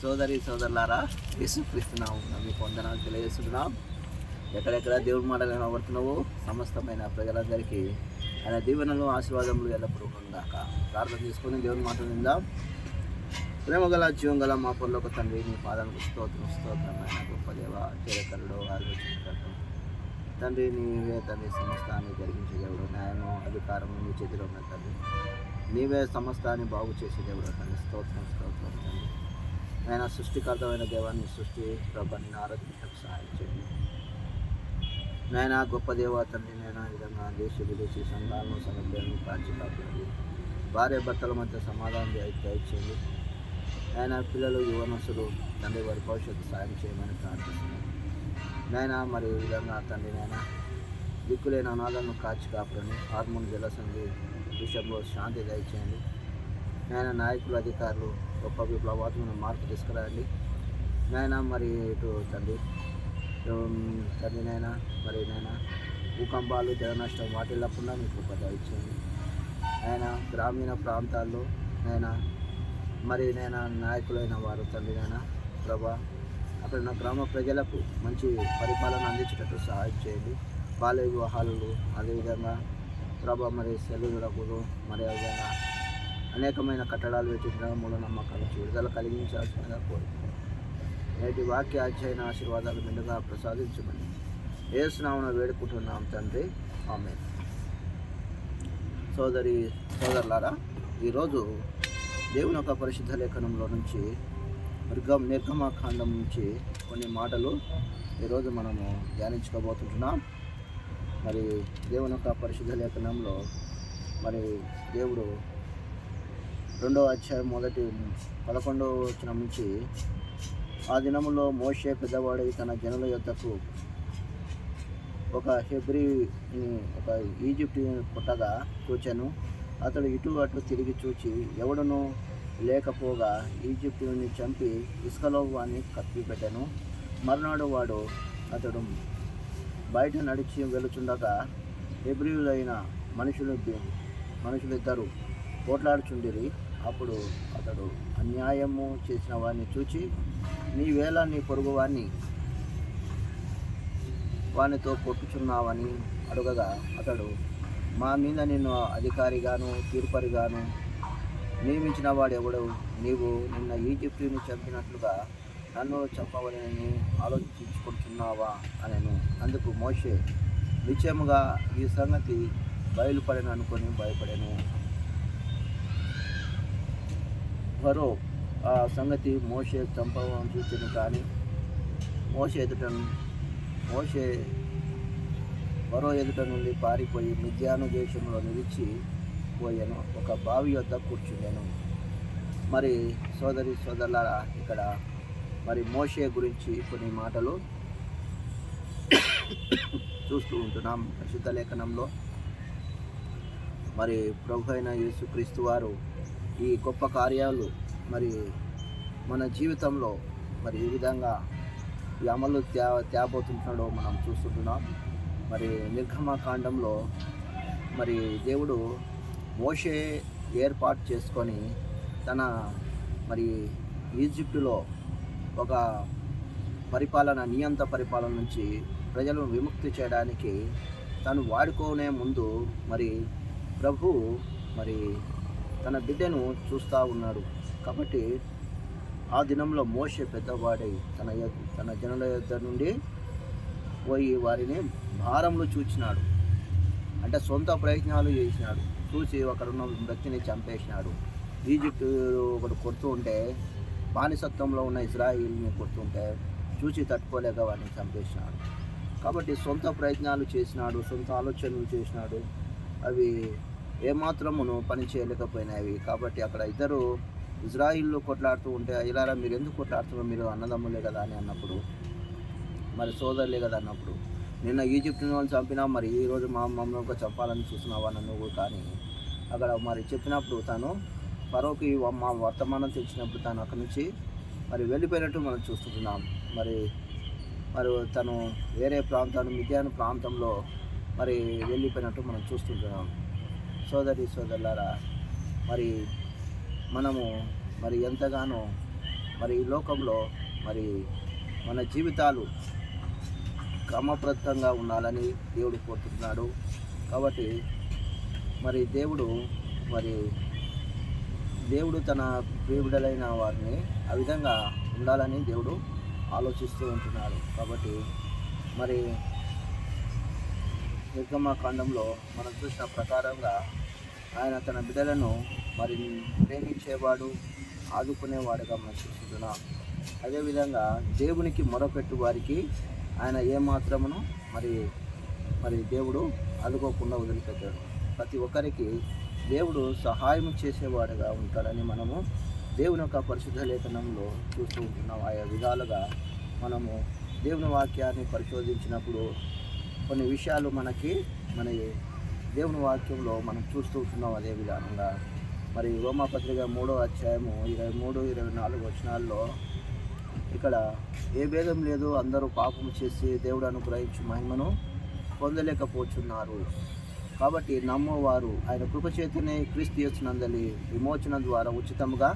సోదరులారా, యేసుక్రీస్తున్నాము మీకు వందనాలు తెలియజేస్తున్నాం. ఎక్కడెక్కడ దేవుడి మాటలు వినబడుతున్నావో సమస్తమైన ప్రజలందరికీ ఆయన దీవెనలు ఆశీర్వాదములు ఎల్లప్పుడూ ఉందాక ప్రార్థన చేసుకుని దేవుని మాటలు విందాం. ప్రేమ గల జీవం గల మా పొరలోకి తండ్రి, నీ పాదాలకు స్తోత్రమైన గొప్ప దేవ, చేరకరుడు ఆలోచించు తండ్రి. నీవే తండ్రి సమస్తాన్ని జరిగించే దేవుడు, న్యాయము అధికారము నీ చేతిలో ఉన్న తండ్రి. నీవే సమస్తాన్ని బాగు చేసే దేవుడు తండ్రి. స్తోత్రం తండ్రి. ఆయన సృష్టికర్తమైన దేవాన్ని సృష్టి ప్రభాని ఆరాధించడానికి సహాయం చేయండి నాయన. గొప్ప దేవ తండ్రి, నేను ఈ విధంగా దేశ విదేశీ సంఘాలను సమస్యలను కాల్చి కాపాడండి. భార్య భర్తల మధ్య సమాధానం దయచేయండి నాయన. పిల్లలు యువనసులు తండ్రి వారి భవిష్యత్తు సాయం చేయమని ప్రార్థిస్తున్నాను నాయన. మరి ఈ విధంగా తండ్రి నాయన దిక్కులేని అనాథలను కాచి కాపాడని హార్మోన్ జలసంధి విషయంలో శాంతి దయచేయండి నాయన. నాయకులు అధికారులు గొప్ప విప్లవాత్మక మార్పు తీసుకురండి నాయన. మరి ఇటు తండ్రి నాయన, మరి నాయన భూకంపాలు జల నష్టం వాటిల్లకుండా మీకు కృప దయచేయండి ఆయన. గ్రామీణ ప్రాంతాల్లో నాయన మరి నాయన నాయకులైన వారు తండ్రి నాయన ప్రభా అక్కడ ఉన్న గ్రామ ప్రజలకు మంచి పరిపాలన అందించేటట్టు సహాయం చేయండి. బాల్య వివాహాలు అదేవిధంగా ప్రభా మరి సెలవులకు మరి అదేవిధంగా అనేకమైన కట్టడాలు పెట్టిన మూఢనమ్మకాలు విడుదల కలిగించాల్సిందిగా కోరుతున్నాను. నేటి వాక్య అధ్యయన ఆశీర్వాదాలు మెండుగా ప్రసాదించమని యేసునామమున వేడుకుంటున్నాం తండ్రి, ఆమేన్. సోదరులారా, ఈరోజు దేవుని యొక్క పరిశుద్ధ లేఖనంలో నుంచి నిర్గమకాండం నుంచి కొన్ని మాటలు ఈరోజు మనము ధ్యానించుకోబోతుంటున్నాం. మరి దేవుని యొక్క పరిశుద్ధ లేఖనంలో మరి దేవుడు 2వ అధ్యాయం 11వ వచనం నుంచి, ఆ దినములో మోషే పెద్దవాడై తన జనుల యొద్దకు ఒక హెబ్రీని ఒక ఈజిప్టుని పుట్టగా చూచెను. అతడు ఇటు అటు తిరిగి చూచి ఎవడునూ లేకపోగా ఈజిప్టుని చంపి ఇసుకలో వాణ్ణి కప్పిపెట్టెను. మరునాడు అతడు బయట నడిచి వెళుచుండగా హెబ్రీయులైన మనుషులిద్దరు పోట్లాడుచుండిరి. అప్పుడు అతడు అన్యాయము చేసిన వాడిని చూచి, నీవేళ నీ పొరుగు వానితో కొట్టుచున్నావని అడుగగా, అతడు, మా మీద నిన్ను అధికారిగాను తీర్పరిగాను నియమించిన వాడెవడు? నీవు నిన్న ఈజిప్టుని చంపినట్లుగా నన్ను చంపవలని ఆలోచించుకుంటున్నావా అనెను. అందుకు మోషే, నిశ్చయముగా ఈ సంగతి బయలుపడననుకొని భయపడెను. ఫరో ఆ సంగతి మోషే చంపవని చూచెను, కానీ ఫరో ఎదుట నుండి పారిపోయి మిద్యాను దేశంలో నిలిచిపోయాను, ఒక బావి వద్ద కూర్చున్నాను. మరి సోదరులారా, ఇక్కడ మరి మోషే గురించి కొన్ని మాటలు చూస్తూ ఉంటున్నాం పరిశుద్ధ లేఖనంలో. మరి ప్రభు అయిన యేసుక్రీస్తు వారు ఈ గొప్ప కార్యాలు మరి మన జీవితంలో మరి ఈ విధంగా ఈ అమలు తేబోతుంటున్నాడో మనం చూస్తుంటున్నాం. మరి నిర్గమకాండంలో మరి దేవుడు మోషే ఏర్పాటు చేసుకొని తన మరి ఈజిప్టులో ఒక నియంత పరిపాలన నుంచి ప్రజలను విముక్తి చేయడానికి తను వాడుకోనే ముందు మరి ప్రభు మరి తన బిడ్డను చూస్తూ ఉన్నాడు. కాబట్టి ఆ దినంలో మోషే పెద్దవాడై తన జనుల యొద్ద నుండి పోయి వారిని భారంలో చూచినాడు. అంటే సొంత ప్రయత్నాలు చేసినాడు. చూసి ఒకరున్న వ్యక్తిని చంపేసినాడు. ఈజిప్టు ఒకడు కొడుతూ ఉంటే, బానిసత్వంలో ఉన్న ఇజ్రాయిల్ని కొడుతుంటే చూసి తట్టుకోలేక వారిని చంపేసినాడు. కాబట్టి సొంత ప్రయత్నాలు చేసినాడు, సొంత ఆలోచనలు చేసినాడు. అవి ఏమాత్రమును పని చేయలేకపోయినాయి. కాబట్టి అక్కడ ఇద్దరు ఇజ్రాయిల్లో కొట్లాడుతూ ఉంటే, ఇలా మీరు ఎందుకు కొట్లాడుతున్నారు, మీరు అన్నదమ్ములే కదా అని అన్నప్పుడు, మరి సోదరులే కదా అన్నప్పుడు, నిన్న ఈజిప్ట్ వాళ్ళని చంపినా మరి ఈరోజు మమ్మల్ని చంపాలని చూస్తున్నావా నువ్వు కానీ అక్కడ మరి చెప్పినప్పుడు తను ఫరోకి మా వర్తమానం తెచ్చినప్పుడు తను అక్కడి నుంచి మరి వెళ్ళిపోయినట్టు మనం చూస్తున్నాం. మరి తను వేరే మిద్యాను ప్రాంతంలో మరి వెళ్ళిపోయినట్టు మనం చూస్తుంటున్నాం. సోదరులారా, మరి మనము మరి ఎంతగానో మరి ఈ లోకంలో మరి మన జీవితాలు క్రమబద్ధంగా ఉండాలని దేవుడు కోరుతున్నాడు. కాబట్టి మరి దేవుడు తన ప్రియబిడ్డలైన వారిని ఆ విధంగా ఉండాలని దేవుడు ఆలోచిస్తూ ఉంటున్నాడు. కాబట్టి మరి నిర్గమకాండంలో మనం చూసిన ప్రకారంగా ఆయన తన బిడ్డలను మరి ప్రేమించేవాడు, ఆదుకునేవాడుగా మనం చూస్తున్నాం. అదేవిధంగా దేవునికి మొరపెట్టు వారికి ఆయన ఏమాత్రమును మరి దేవుడు అలుకోకుండా వదిలిపెట్టాడు. ప్రతి ఒక్కరికి దేవుడు సహాయం చేసేవాడుగా ఉంటాడని మనము దేవుని యొక్క పరిశుద్ధ లేఖనంలో చూస్తూ ఉంటున్నాం. ఆయా విధాలుగా మనము దేవుని వాక్యాన్ని పరిశోధించినప్పుడు కొన్ని విషయాలు మన దేవుని వాక్యంలో మనం చూస్తూ ఉంటున్నాం. అదే విధానంగా మరి రోమాపత్రిక 3వ అధ్యాయము 23-24 వచనాల్లో ఇక్కడ ఏ భేదం లేదు, అందరూ పాపము చేసి దేవుడు అనుగ్రహించు మహిమను పొందలేకపోతున్నారు. కాబట్టి నమ్మవారు ఆయన కృపచేతనే క్రీస్తు యేసునందలి విమోచన ద్వారా ఉచితంగా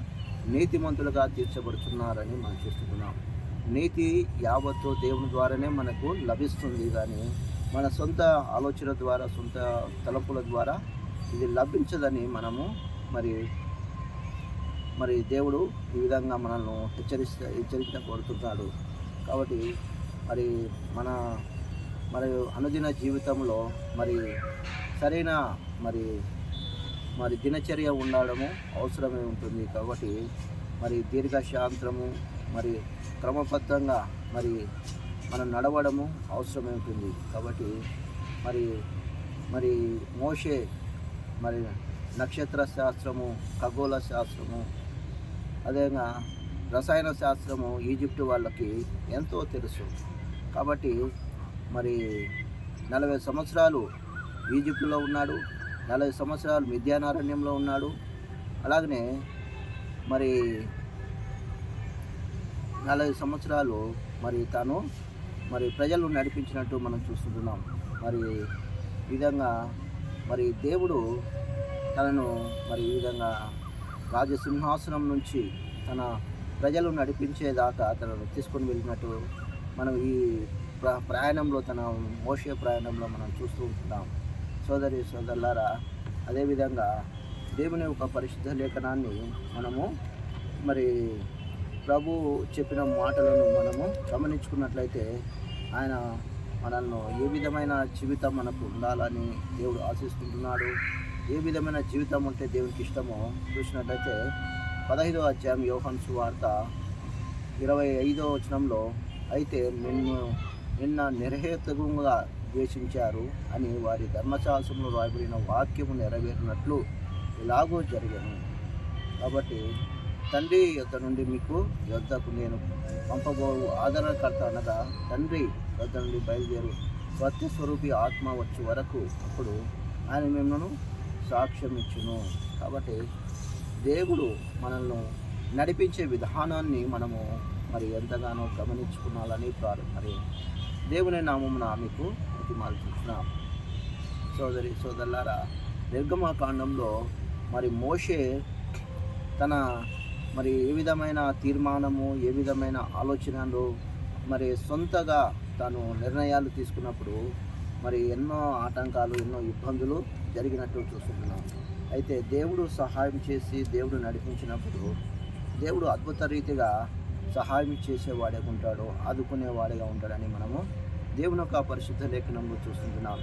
నీతిమంతులుగా తీర్చబడుతున్నారని మనం చూస్తున్నాం. నీతి యావత్తు దేవుని ద్వారానే మనకు లభిస్తుంది, కానీ మన సొంత ఆలోచన ద్వారా, సొంత తలంపుల ద్వారా ఇది లభించదని మనము మరి దేవుడు ఈ విధంగా మనల్ని హెచ్చరించబడుతున్నాడు. కాబట్టి మరి అనుదిన జీవితంలో సరైన మరి దినచర్య ఉండడము అవసరమై ఉంటుంది. కాబట్టి దీర్ఘశాంతము క్రమబద్ధంగా మనం నడవడము అవసరమై ఉంటుంది. కాబట్టి మరి మోషే నక్షత్ర శాస్త్రము, ఖగోళ శాస్త్రము, అదేవిధంగా రసాయన శాస్త్రము ఈజిప్టు వాళ్ళకి ఎంతో తెలుసు. కాబట్టి 40 సంవత్సరాలు ఈజిప్టులో ఉన్నాడు, 40 సంవత్సరాలు మిద్యానారణ్యంలో ఉన్నాడు. అలాగనే 40 సంవత్సరాలు తాను ప్రజలు నడిపించినట్టు మనం చూస్తున్నాం. ఈ విధంగా దేవుడు తనను ఈ విధంగా రాజసింహాసనం నుంచి తన ప్రజలు నడిపించేదాకా తనను తీసుకొని వెళ్ళినట్టు మనం ఈ ప్రయాణంలో మోషే ప్రయాణంలో మనం చూస్తూ ఉంటున్నాం. సోదరులారా, అదేవిధంగా దేవుని యొక్క పరిశుద్ధ లేఖనాన్ని మనము ప్రభు చెప్పిన మాటలను మనము గమనించుకున్నట్లయితే ఆయన మనల్ని ఏ విధమైన జీవితం మనకు ఉండాలని దేవుడు ఆశిస్తుంటున్నాడు, ఏ విధమైన జీవితం ఉంటే దేవునికి ఇష్టమో చూసినట్లయితే 15వ అధ్యాయం యోహాను సువార్త 25వ వచనంలో, అయితే నిన్న నిర్హేతుకంగా ద్వేషించారు అని వారి ధర్మశాస్త్రంలో రాయబడిన వాక్యము నెరవేరినట్లు ఇలాగూ జరిగాను. కాబట్టి తండ్రి యొద్ద నుండి మీకు యొద్దకు నేను పంపబోవు ఆదరణకర్త అనగా తండ్రి యొద్ద నుండి బయలుదేరు సత్యస్వరూపి ఆత్మ వచ్చే వరకు అప్పుడు ఆయన మిమ్మల్ని సాక్ష్యం ఇచ్చును. కాబట్టి దేవుడు మనల్ని నడిపించే విధానాన్ని మనము ఎంతగానో గమనించుకున్నాలని దేవుని నామమున మీకు ప్రతిమాలు చూస్తున్నాం. సోదరులారా, నిర్గమకాండంలో మోషే తన ఏ విధమైన తీర్మానము, ఏ విధమైన ఆలోచనలు సొంతగా తాను నిర్ణయాలు తీసుకున్నప్పుడు ఎన్నో ఆటంకాలు, ఎన్నో ఇబ్బందులు జరిగినట్టు చూస్తున్నాం. అయితే దేవుడు సహాయం చేసి దేవుడు నడిపించినప్పుడు దేవుడు అద్భుత రీతిగా సహాయం చేసేవాడిగా ఉంటాడు, ఆదుకునేవాడిగా ఉంటాడని మనము దేవుని యొక్క పరిశుద్ధ లేఖనంలో చూస్తుంటున్నాం.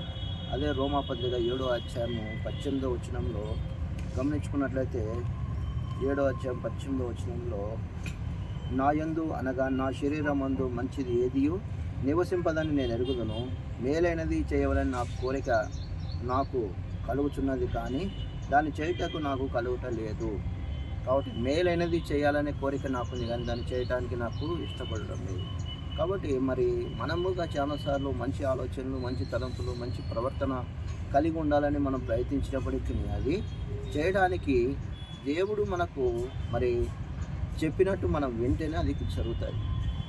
అదే రోమాపత్రిక 7వ అధ్యాయము 18వ వచనంలో గమనించుకున్నట్లయితే 7వ అధ్యాయం 18వ వచనంలో, నా యందు అనగా నా శరీరమందు మంచిది ఏదియు నివసింపదని నేను ఎరుగుదును, మేలైనది చేయవలని నా కోరిక నాకు కలుగుచున్నది, కానీ దాన్ని చేయుటకు నాకు కలుగుట లేదు. కాబట్టి మేలైనది చేయాలనే కోరిక నాకుంది, కానీ దాన్ని చేయడానికి నాకు ఇష్టపడడం లేదు. కాబట్టి మనముగా చాలాసార్లు మంచి ఆలోచనలు, మంచి తలంపులు, మంచి ప్రవర్తన కలిగి ఉండాలని మనం ప్రయత్నించినప్పటికీ అది చేయడానికి దేవుడు మనకు చెప్పినట్టు మనం వింటేనే అది జరుగుతుంది.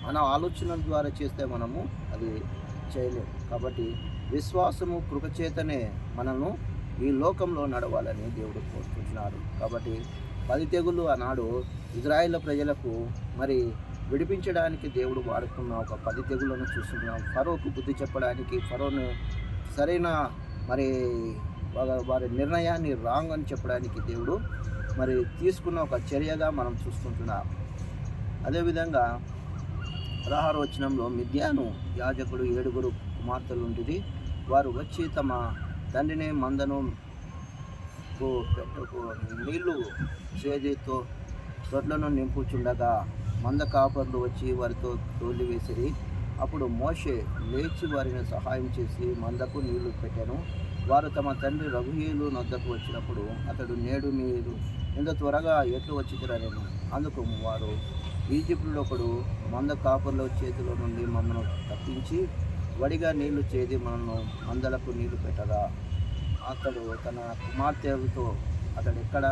మన ఆలోచనల ద్వారా చేస్తే మనము అది చేయలేము. కాబట్టి విశ్వాసము కృపచేతనే మనల్ని ఈ లోకంలో నడవాలని దేవుడు కోరుకుంటున్నాడు. కాబట్టి 10 తెగుళ్ళు ఆనాడు ఇజ్రాయేల్ ప్రజలకు మరి విడిపించడానికి దేవుడు వాడుకున్న ఒక 10 తెగుళ్ళను చూస్తున్నాం. ఫరోకు బుద్ధి చెప్పడానికి, ఫరోను సరైన మరి వారి నిర్ణయాన్ని రాంగ్ అని చెప్పడానికి దేవుడు మరి తీసుకున్న ఒక చర్యగా మనం చూసుకుంటున్నాం. అదేవిధంగా 16వ వచనంలో మిద్యాను యాజకుడు 7 కుమార్తెలు ఉండేది. వారు వచ్చి తమ తండ్రిని మందను నీళ్లు చేతితో తొట్లను నింపుచుండగా మంద కాపర్లు వచ్చి వారితో తోలివేసిరి. అప్పుడు మోషే లేచి వారిని సహాయం చేసి మందకు నీళ్లు పెట్టాను. వారు తమ తండ్రి రఘుయేలు నొద్దకు వచ్చినప్పుడు అతడు, నేడు మీరు ఇంత త్వరగా ఎట్లు వచ్చిరనెను. అందుకు వారు, ఈజిప్టులో ఒకడు మంద కాపర్ల చేతిలో నుండి మమ్మల్ని తప్పించి వడిగా నీళ్లు చేది మనను మందలకు నీళ్లు పెట్టగా అతడు తన కుమార్తెలతో అతడు ఎక్కడ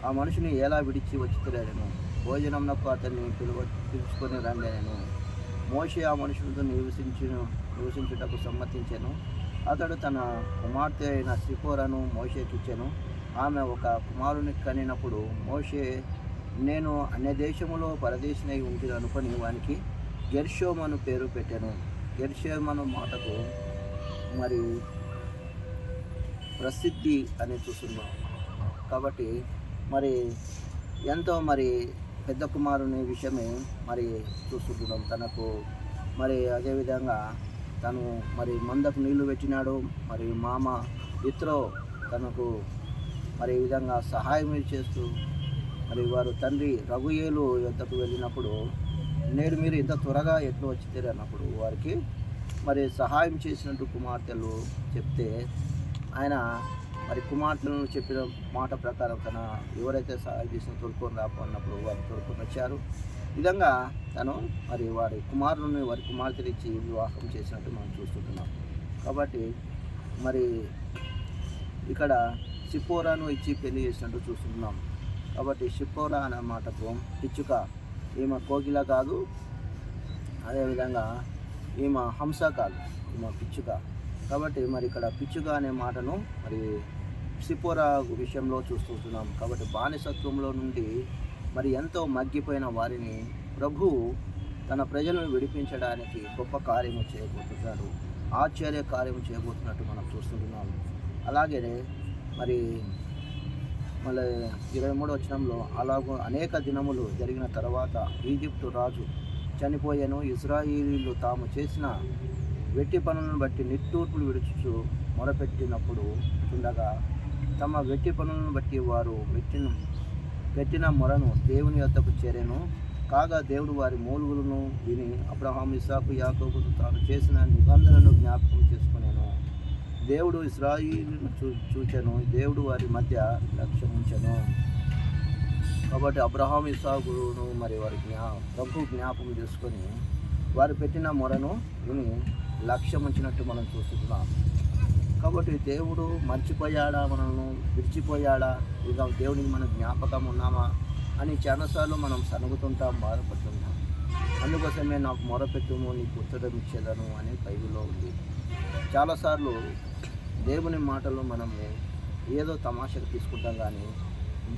ఆ మనిషిని ఎలా విడిచి వచ్చిరనెను. భోజనంకు అతన్ని పిలుచుకొని రండెను. మోషే ఆ మనుషులతో నివసించుటకు సమ్మతించెను. అతడు తన కుమార్తె అయిన సిపోరను మోషేకిచ్చెను. ఆమె ఒక కుమారుని కనినప్పుడు మోషే, నేను అన్య దేశములో పరదేశినై ఉంటుంది అనుకొని వానికి గెర్షోము అను పేరు పెట్టాను. గెర్షోము అను మాటకు మరి ప్రసిద్ధి అని చూస్తున్నాం. కాబట్టి మరి ఎంతో మరి పెద్ద కుమారుని విషయమే మరి చూస్తున్నాం. తనకు మరి అదేవిధంగా తను మరి మందకు నీళ్లు పెట్టినాడు. మరి మామ ఇత్రో తనకు మరి ఈ విధంగా సహాయం చేస్తూ మరి వారు తండ్రి రఘుయేలు యొద్దకు వెళ్ళినప్పుడు, నేడు మీరు ఇంత త్వరగా ఎట్లు వచ్చితే అన్నప్పుడు వారికి మరి సహాయం చేసినట్టు కుమార్తెలు చెప్తే ఆయన మరి కుమార్తెలను చెప్పిన మాట ప్రకారం తన ఎవరైతే సహాయం చేసిన తోడుకొని రాపన్నప్పుడు వారు తోడుకొని వచ్చారు. ఈ విధంగా తను మరి వారి కుమారుని వారి కుమార్తెలు ఇచ్చి వివాహం చేసినట్టు మనం చూస్తుంటున్నాం. కాబట్టి మరి ఇక్కడ సిపోరాను ఇచ్చి పెళ్లి చేసినట్టు చూస్తున్నాం. కాబట్టి సిపోరా అనే మాటకు పిచ్చుక, ఈమె కోకిల కాదు, అదేవిధంగా ఈమె హంస కాదు, ఈమె పిచ్చుక. కాబట్టి మరి ఇక్కడ పిచ్చుక అనే మాటను మరి సిపోరా విషయంలో చూస్తున్నాం. కాబట్టి బానిసత్వంలో నుండి మరి ఎంతో మగ్గిపోయిన వారిని ప్రభు తన ప్రజలను విడిపించడానికి గొప్ప కార్యము చేయబోతున్నాడు, ఆశ్చర్య కార్యము చేయబోతున్నట్టు మనం చూస్తున్నాం. అలాగే మరి మళ్ళీ 23వ వచనంలో, అలాగూ అనేక దినములు జరిగిన తర్వాత ఈజిప్టు రాజు చనిపోయాను. ఇశ్రాయేలీయులు తాము చేసిన వెట్టి పనులను బట్టి నిట్టూర్పులు విడుచుచు మొరపెట్టినప్పుడు ఉండగా తమ వెట్టి పనులను బట్టి వారు పెట్టిన మొరను దేవుని యొద్దకు చేరెను. కాగా దేవుడు వారి మూలుగులను విని అబ్రహాము, ఇస్సాకు, యాకోబుతో తాను చేసిన నిబంధనను జ్ఞాపకం చేసుకునేను. దేవుడు ఇశ్రాయేలును చూచెను, దేవుడు వారి మధ్య లక్ష్యం ఉంచెను. కాబట్టి అబ్రహాము, ఇస్సాకును మరి వారి ప్రభు జ్ఞాపకం చేసుకొని వారు పెట్టిన మొరను విని లక్ష్యం ఉంచినట్టు మనం చూస్తున్నాం. కాబట్టి దేవుడు మర్చిపోయాడా, మనల్ని విడిచిపోయాడా, ఇక దేవునికి మనం జ్ఞాపకం ఉన్నామా అని చాలాసార్లు మనం సనుగుతుంటాం, బాధపడుతుంటాం. అందుకోసమే నాకు మొరపెట్టుము, నీకు ఉత్తరం ఇచ్చేదను అని బైబిల్లో ఉంది. చాలాసార్లు దేవుని మాటలు మనము ఏదో తమాషకు తీసుకుంటాం, కానీ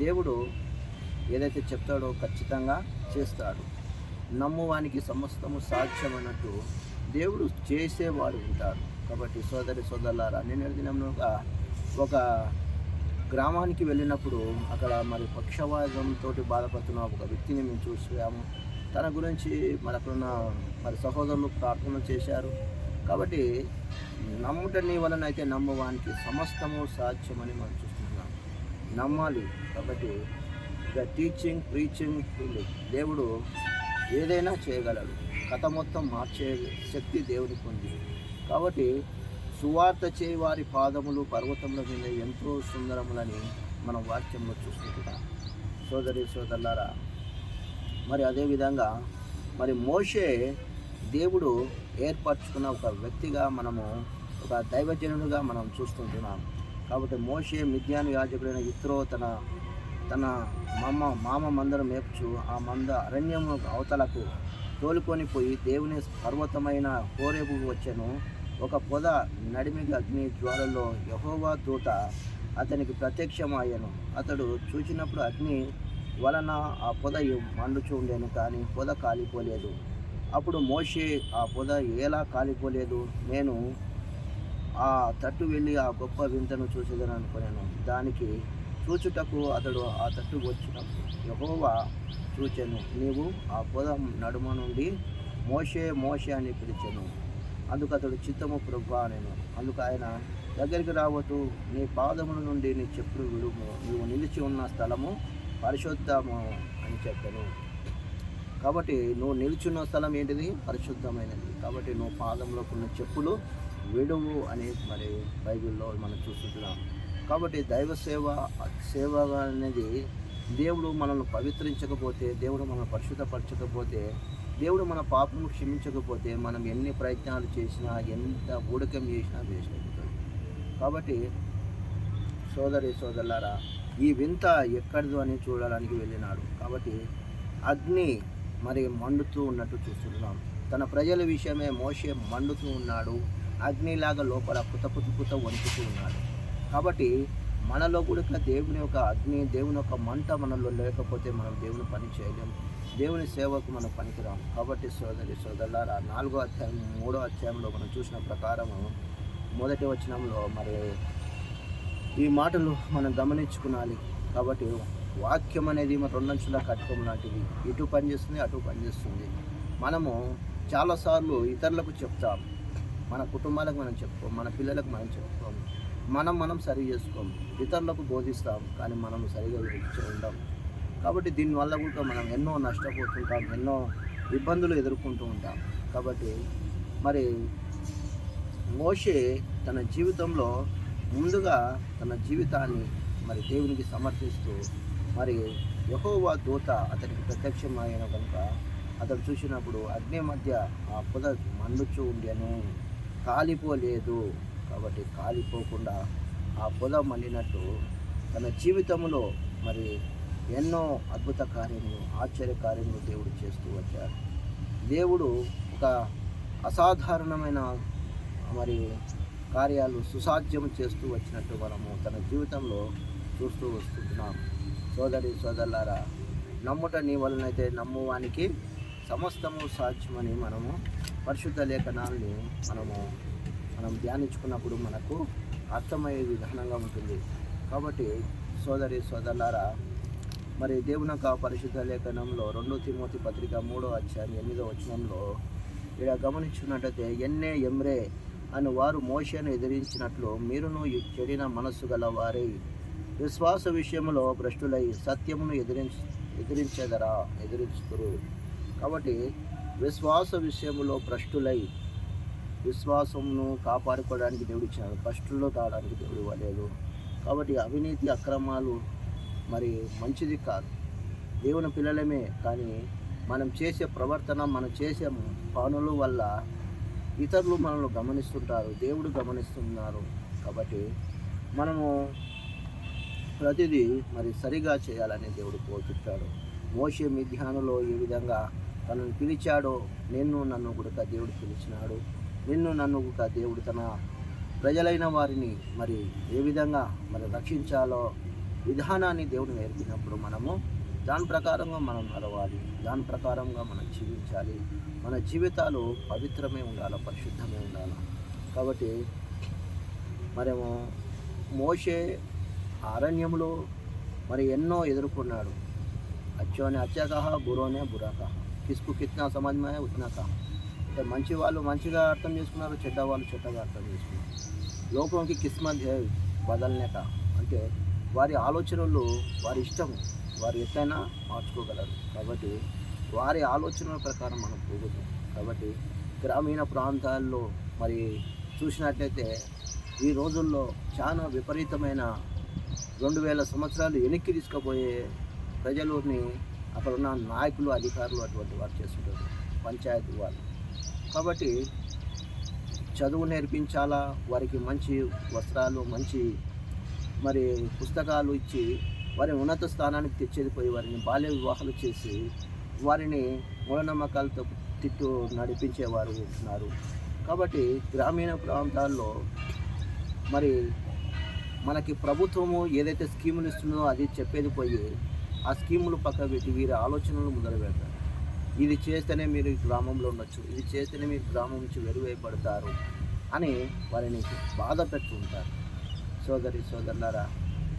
దేవుడు ఏదైతే చెప్తాడో ఖచ్చితంగా చేస్తాడు. నమ్మువానికి సమస్తము సాధ్యమైనట్టు దేవుడు చేసేవాడు ఉంటాడు. కాబట్టి సోదరులారా, నిన్న దినంగా ఒక గ్రామానికి వెళ్ళినప్పుడు అక్కడ మరి పక్షవాతంతో బాధపడుతున్న ఒక వ్యక్తిని మేము చూసాము. తన గురించి మరి అక్కడున్న మరి సహోదరులు ప్రార్థన చేశారు. కాబట్టి నమ్ముట నీ వలన అయితే నమ్మవానికి సమస్తము సాధ్యమని మనం చూస్తున్నాం. నమ్మాలి. కాబట్టి ఇక టీచింగ్, ప్రీచింగ్, దేవుడు ఏదైనా చేయగలడు. కథ మొత్తం మార్చే శక్తి దేవునికి ఉంది. కాబట్టి సువార్త చేయవారి పాదములు పర్వతముల మీద ఎంతో సుందరములని మనం వాక్యంలో చూసుకుంటున్నాం. సోదరులారా, మరి అదేవిధంగా మరి మోషే దేవుడు ఏర్పరచుకున్న ఒక వ్యక్తిగా మనము ఒక దైవజనుడిగా మనం చూస్తుంటున్నాం. కాబట్టి మోషే మిద్యాను యాజకుడైన యిత్రో తన మామ మందను మేపుచు ఆ మంద అరణ్యము అవతలకు తోలుకొని పోయి దేవుని పర్వతమైన హోరేబుకు వచ్చెను. ఒక పొద నడిమికి అగ్ని జ్వాలలో యెహోవా దూత అతనికి ప్రత్యక్షమయ్యను. అతడు చూచినప్పుడు అగ్ని వలన ఆ పొద మండుచూ ఉండేను, కానీ పొద కాలిపోలేదు. అప్పుడు మోషే, ఆ పొద ఎలా కాలిపోలేదు? నేను ఆ తట్టు వెళ్ళి ఆ గొప్ప వింతను చూసేదని అనుకున్నాను. దానికి చూచుటకు అతడు ఆ తట్టు వచ్చినప్పుడు యెహోవా చూచెను. నీవు ఆ పొద నడుమ నుండి మోషే, మోషే అని పిలిచెను. అందుకు అతడు, చిత్తము ప్రభువా అనెను. అందుకు ఆయన, దగ్గరికి రావద్దు, నీ పాదముల నుండి నీ చెప్పులు విడుము, నీవు నిలిచి ఉన్న స్థలము పరిశుద్ధము అని చెప్పాను. కాబట్టి నువ్వు నిల్చున్న స్థలం ఏంటిది? పరిశుద్ధమైనది. కాబట్టి నువ్వు పాదంలో ఉన్న చెప్పులు విడువు అని మరి బైబిల్లో మనం చూస్తున్నాం. కాబట్టి దైవ సేవ అనేది దేవుడు మనల్ని పవిత్రించకపోతే, దేవుడు మనల్ని పరిశుద్ధపరచకపోతే, దేవుడు మన పాపము క్షమించకపోతే మనం ఎన్ని ప్రయత్నాలు చేసినా, ఎంత ఊడకం చేసినా వేస్ట్ అయిపోతుంది. కాబట్టి సోదరులారా, ఈ వింత ఎక్కడిదో అని చూడడానికి వెళ్ళినాడు. కాబట్టి అగ్ని మరి మండుతూ ఉన్నట్టు చూస్తున్నాం. తన ప్రజల విషయమే మోషే మండుతూ ఉన్నాడు. అగ్నిలాగా లోపల పుత వణుకుతూ ఉన్నాడు. కాబట్టి మనలో కూడా దేవుని యొక్క అగ్ని, దేవుని యొక్క మంట మనలో లేకపోతే మనం దేవుని పని చేయలేం, దేవుని సేవకు మనం పనికిరాం. కాబట్టి సోదరులారా, 4వ అధ్యాయం 3వ అధ్యాయంలో మనం చూసిన ప్రకారము మొదటి వచనంలో మరి ఈ మాటలు మనం గమనించుకోవాలి. కాబట్టి వాక్యం అనేది మన రెండంచుల కట్టుకోం లాంటిది. ఇటు పనిచేస్తుంది, అటు పనిచేస్తుంది. మనము చాలాసార్లు ఇతరులకు చెప్తాం, మన కుటుంబాలకు మనం చెప్పుకోం, మన పిల్లలకు మనం చెప్పుకోం, మనం సరి చేసుకోం, ఇతరులకు బోధిస్తాం, కానీ మనం సరిగా ఉండం. కాబట్టి దీనివల్ల కూడా మనం ఎన్నో నష్టపోతుంటాం, ఎన్నో ఇబ్బందులు ఎదుర్కొంటూ ఉంటాం. కాబట్టి మరి మోషే తన జీవితంలో ముందుగా తన జీవితాన్ని మరి దేవునికి సమర్పిస్తూ, మరి యెహోవా దూత అతనికి ప్రత్యక్షమైన కనుక అతడు చూసినప్పుడు అగ్ని మధ్య ఆ పొద మండుచూ ఉండెను, కాలిపోలేదు. కాబట్టి కాలిపోకుండా ఆ పొద మండినట్టు తన జీవితంలో మరి ఎన్నో అద్భుత కార్యములు, ఆశ్చర్య కార్యములు దేవుడు చేస్తూ వచ్చాడు. దేవుడు ఒక అసాధారణమైన మరి కార్యాలు సుసాధ్యం చేస్తూ వచ్చినట్టు మనము తన జీవితంలో చూస్తూ వస్తున్నాం. సోదరులారా, నమ్ముట నీ వలనైతే నమ్మువానికి సమస్తము సాధ్యమని మనము పరిశుద్ధ లేఖనాల్ని మనం ధ్యానించుకున్నప్పుడు మనకు అర్థమయ్యే విధానంగా ఉంటుంది. కాబట్టి సోదరులారా, మరి దేవుని యొక్క పరిశుద్ధ లేఖనంలో 2 తిమోతి పత్రిక 3వ అధ్యాయం 8వ వచనంలో ఇక్కడ గమనించుకున్నట్టయితే, ఎమ్రే అని వారు మోషేను ఎదిరించినట్లు మీరును చెడిన మనస్సు గల వారై విశ్వాస విషయంలో భ్రష్టులై సత్యమును ఎదిరించుతురు. కాబట్టి విశ్వాస విషయంలో భ్రష్టులై విశ్వాసమును కాపాడుకోవడానికి దేవుడు ఇచ్చినాడు, భ్రష్టుల్లో కావడానికి దేవుడు ఇవ్వలేదు. కాబట్టి అవినీతి, అక్రమాలు మరి మంచిది కాదు. దేవుని పిల్లలమే, కానీ మనం చేసే ప్రవర్తన, మనం చేసే పనుల వల్ల ఇతరులు మనల్ని గమనిస్తుంటారు, దేవుడు గమనిస్తున్నారు. కాబట్టి మనము ప్రతిదీ మరి సరిగా చేయాలని దేవుడు కోరుకుంటాడు. మోషే మిద్యానులో ఏ విధంగా తనను పిలిచాడో, నన్ను కూడా దేవుడు పిలిచినాడు. నన్ను కూడా దేవుడు తన ప్రజలైన వారిని మరి ఏ విధంగా మరి రక్షించాలో విధానాన్ని దేవుడు నేర్పినప్పుడు మనము దాని ప్రకారంగా మనం నడవాలి, దాని ప్రకారంగా మనం జీవించాలి. మన జీవితాలు పవిత్రమే ఉండాలి, పరిశుద్ధమే ఉండాలి. కాబట్టి మనము మోషే అరణ్యంలో మరి ఎన్నో ఎదుర్కొన్నాడు. అచ్చోనే అచ్చా కహా, బురోనే బురా కహా, కిస్కు కిత్నా సమజ్మే ఉత్నా కహా. అంటే మంచి వాళ్ళు మంచిగా అర్థం చేసుకున్నారు, చెడ్డ వాళ్ళు చెడ్డగా అర్థం చేసుకున్నారు. లోకంకి కిస్మత్ బదల్నే కా, అంటే వారి ఆలోచనలు, వారి ఇష్టము, వారు ఎట్లయినా మార్చుకోగలరు. కాబట్టి వారి ఆలోచనల ప్రకారం మనం పోగొద్దాం. కాబట్టి గ్రామీణ ప్రాంతాల్లో మరి చూసినట్లయితే ఈ రోజుల్లో చాలా విపరీతమైన 2000 సంవత్సరాలు వెనక్కి తీసుకుపోయే ప్రజలని అక్కడ ఉన్న నాయకులు, అధికారులు అటువంటి వారు చేస్తుంటారు, పంచాయతీ వాళ్ళు. కాబట్టి చదువు నేర్పించాలా, వారికి మంచి వస్త్రాలు, మంచి మరి పుస్తకాలు ఇచ్చి వారిని ఉన్నత స్థానానికి తెచ్చేది పోయి వారిని బాల్య వివాహాలు చేసి వారిని మూఢనమ్మకాలతో నడిపించేవారు ఉంటున్నారు. కాబట్టి గ్రామీణ ప్రాంతాల్లో మరి మనకి ప్రభుత్వము ఏదైతే స్కీములు ఇస్తుందో అది చెప్పేది పోయి ఆ స్కీములు పక్కన పెట్టి వీరి ఆలోచనలు మొదలు పెడతారు. ఇది చేస్తేనే మీరు ఈ గ్రామంలో ఉండొచ్చు, ఇది చేస్తేనే మీరు గ్రామం నుంచి వెలువైపడతారు అని వారిని బాధ పెడుతూ ఉంటారు. సోదరులారా,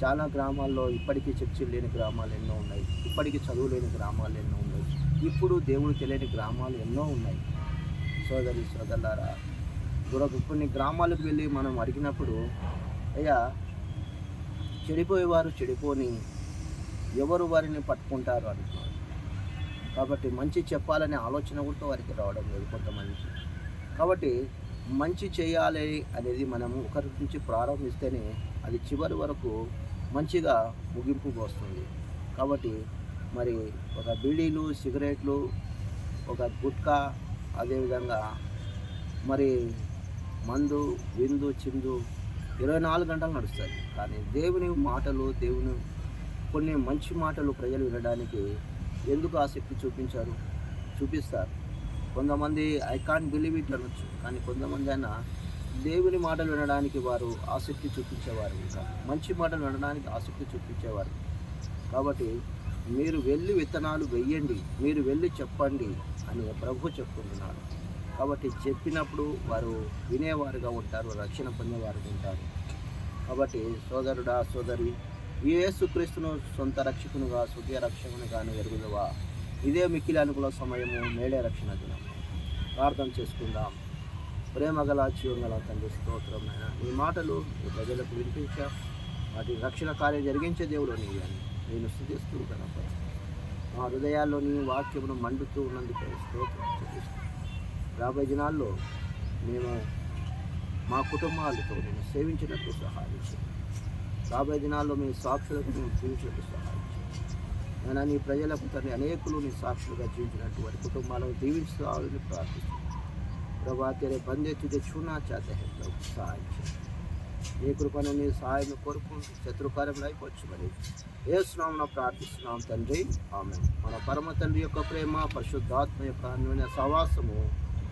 చాలా గ్రామాల్లో ఇప్పటికీ చర్చిలు లేని గ్రామాలు ఎన్నో ఉన్నాయి. ఇప్పటికీ చదువు లేని గ్రామాలు ఎన్నో ఉన్నాయి. ఇప్పుడు దేవుడు తెలియని గ్రామాలు ఎన్నో ఉన్నాయి. సోదరులారా, కొన్ని గ్రామాలకు వెళ్ళి మనం అడిగినప్పుడు, అయ్యా చెడిపోయేవారు చెడిపోని, ఎవరు వారిని పట్టుకుంటారు అంటున్నారు. కాబట్టి మంచి చెప్పాలనే ఆలోచన కూడా వారికి రావడం లేదు కొంతమందికి. కాబట్టి మంచి చేయాలి అనేది మనము ఒకరి నుంచి ప్రారంభిస్తేనే అది చివరి వరకు మంచిగా ముగింపుకు వస్తుంది. కాబట్టి మరి ఒక బీడీలు, సిగరెట్లు, ఒక గుట్కా, అదేవిధంగా మరి మందు, విందు, చిందు 24 గంటలు నడుస్తుంది. కానీ దేవుని మాటలు, దేవుని కొన్ని మంచి మాటలు ప్రజలు వినడానికి ఎందుకు ఆసక్తి చూపిస్తారు. కొంతమంది ఐ కాంట్ బిలీవ్ ఇట్ అనొచ్చు, కానీ కొంతమంది అయినా దేవుని మాటలు వినడానికి వారు ఆసక్తి చూపించేవారు, ఇంకా మంచి మాటలు వినడానికి ఆసక్తి చూపించేవారు. కాబట్టి మీరు వెళ్ళి విత్తనాలు వెయ్యండి, మీరు వెళ్ళి చెప్పండి అని ప్రభు చెప్తున్నాడు. కాబట్టి చెప్పినప్పుడు వారు వినేవారుగా ఉంటారు, రక్షణ పొందేవారుగా ఉంటారు. కాబట్టి సోదరుడా, సోదరి, యేసుక్రీస్తును సొంత రక్షకునిగా, స్వకీయ రక్షకునిగాను ఎరుగుదవా? ఇదే మిక్కిలి అనుకూల సమయము, నేడే రక్షణ దినం. ప్రార్థన చేసుకుందాం. ప్రేమగల జీవంగల తండ్రి, స్తోత్రం నాయన. ఈ మాటలు ఈ ప్రజలకు వినిపించా, వాటి రక్షణ కార్యం జరిగించే దేవుడు నీవే అని నేను స్తుతిస్తూ కనపరుస్తాను. మా హృదయాల్లో నీ వాక్యమును మండుతూ ఉన్నందుకు స్తోత్రం చెల్లిస్తాను. రాబోయే దినాల్లో మేము మా కుటుంబాలతో నేను సేవించినట్టు సహాయం చేయండి. రాబోయే దినాల్లో మీ సాక్షులకు మేము జీవించినట్టు సహాయం చేయండి. నేను నీ ప్రజలకు తండ్రి అనేకులు నీ సాక్షులుగా జీవించినట్టు వారి కుటుంబాలను దీవించాలని ప్రార్థిస్తున్నాను. ప్రభా, तेरे बंदे तुझे छूना चाहते हैं प्रभु, సహాయం చేయండి. నీ కృపను, నీ సహాయం కోరుకుంటూ శత్రుకార్యం అయిపోవచ్చుమని యేసునామమున ప్రార్థిస్తున్నాం తండ్రి, ఆమేన్. మన పరమ తండ్రి యొక్క ప్రేమ, పరిశుద్ధాత్మ యొక్క అన్యోన్య సహవాసము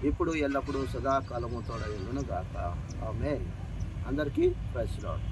ఇప్పుడు ఎల్లప్పుడూ సదాకాలము తోడై ఉండును గాక. ఆమేన్. అందరికీ ప్రైజ్ లార్డ్.